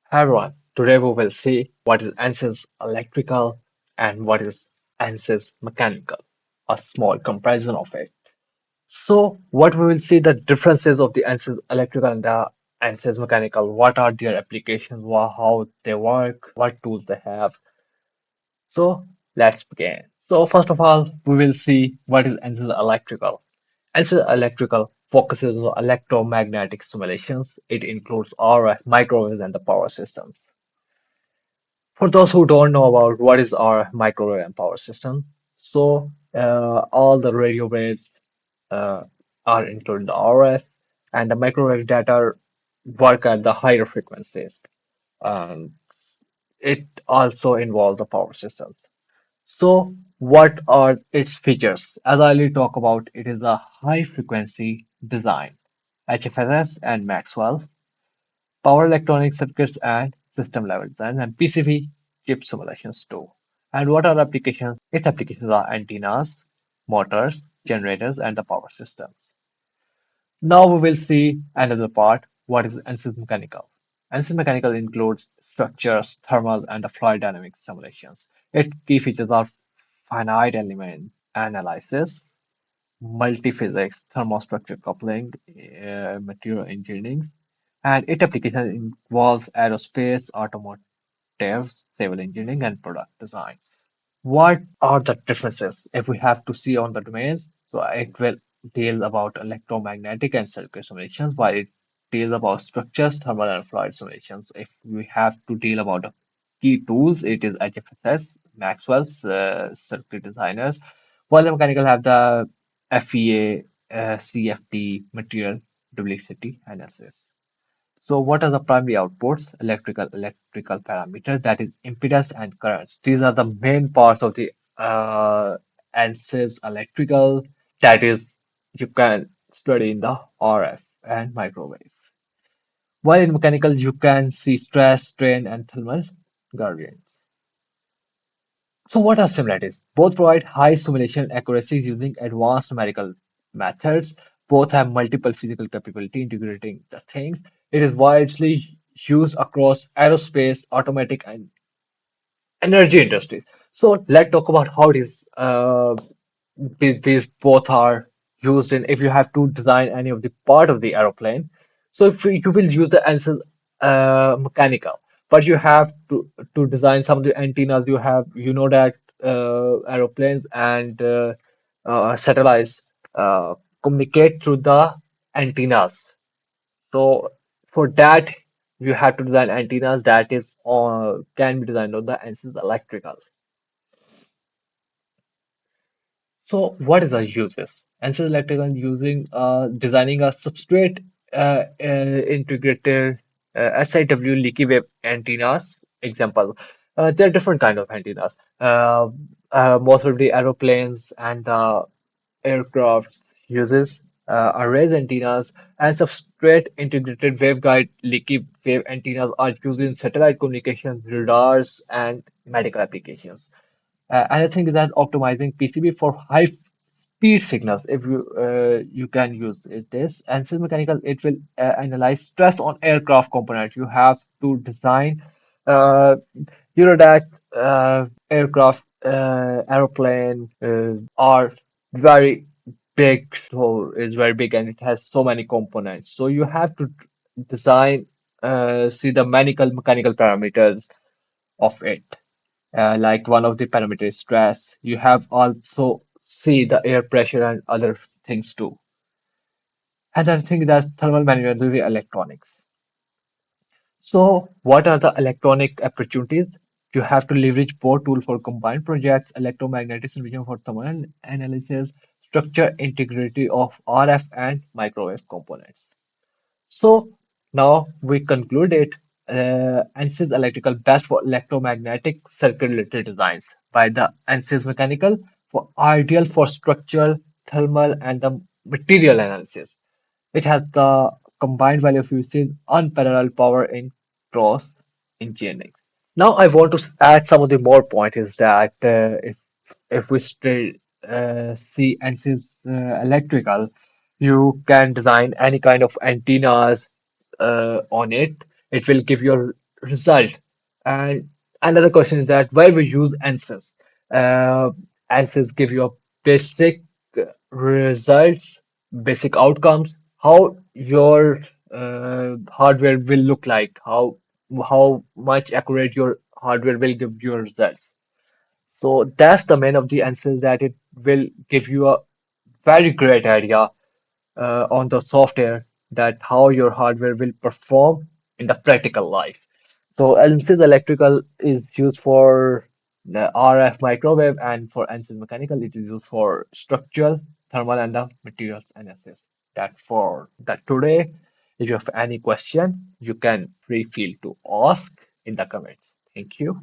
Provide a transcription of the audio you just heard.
Hi everyone, today we will see what is Ansys Electrical and what is Ansys Mechanical, a small comparison of it. So, what we will see the differences of the Ansys Electrical and the Ansys Mechanical, what are their applications, how they work, what tools they have. So, let's begin. So, first of all, we will see what is Ansys Electrical. Ansys Electrical focuses on electromagnetic simulations. It includes RF, microwaves, and the power systems. For those who don't know about what is our microwave and power system, so all the radio waves uh, are included in the RF, and the microwave data work at the higher frequencies. And it also involves the power systems. So, what are its features? As I will talk about, it is a high frequency design, HFSS and Maxwell, power electronic circuits and system level design, and PCB chip simulations too. And what are the applications? Its applications are antennas, motors, generators, and the power systems. Now we will see another part, what is Ansys Mechanical. Ansys Mechanical includes structures, thermal, and the fluid dynamics simulations. Its key features are finite element analysis, multi-physics, thermostructure coupling, material engineering, and its application involves aerospace, automotive, civil engineering, and product designs. What are the differences if we have to see on the domains? So it will deal about electromagnetic and circuit simulations, while it deals about structures, thermal and fluid simulations. If we have to deal about the key tools, it is HFSS, Maxwell's circuit designers, while the mechanical have the FEA, CFD, material, duplicity, and SS. So what are the primary outputs? Electrical parameters, that is impedance and currents. These are the main parts of the ANSYS electrical, that is you can study in the RF and microwave. While in mechanical you can see stress, strain, and thermal gradients. So what are similarities? Both provide high simulation accuracies using advanced numerical methods. Both have multiple physical capability integrating the things. It is widely used across aerospace, automatic, and energy industries. So let's talk about how it is. These both are used in if you have to design any of the part of the aeroplane. So if you will use the answer mechanical, but you have to design some of the antennas. You know that aeroplanes and satellites communicate through the antennas. So for that you have to design antennas that is can be designed on the Ansys electricals. So, what is the uses? Ansys Electrical using designing a substrate integrated SIW leaky wave antennas. Example, there are different kind of antennas. Most of the aeroplanes and the aircraft uses arrays antennas and substrate integrated waveguide leaky wave antennas are used in satellite communications, radars, and medical applications. Another thing is that optimizing PCB for high speed signals. If you can use this, and Ansys Mechanical, it will analyze stress on aircraft components. You have to design, uh, that aircraft, aeroplane are very big, so it's very big and it has so many components. So you have to design, see the mechanical parameters of it. Like one of the parameters stress. You have also see the air pressure and other things too. Another thing that's thermal management will be electronics. So what are the electronic opportunities? You have to leverage both tools for combined projects, electromagnetic simulation for thermal analysis, structure integrity of RF and microwave components. So now we concluded ANSYS Electrical best for electromagnetic circuit related designs by the ANSYS Mechanical for ideal for structural, thermal, and the material analysis. It has the combined value of using unparalleled power in cross engineering. Now I want to add some of the more points is that if we still see ANSYS Electrical, you can design any kind of antennas on it. It will give you result. And another question is that why we use answers. Uh, Answers give you a basic results, basic outcomes, how your hardware will look like, how much accurate your hardware will give you results. So that's the main of the answers, that it will give you a very great idea on the software, that how your hardware will perform in the practical life. So Ansys Electrical is used for the RF microwave, and for Ansys Mechanical it is used for structural, thermal, and the materials analysis. That for that today, if you have any question, you can free feel to ask in the comments. Thank you.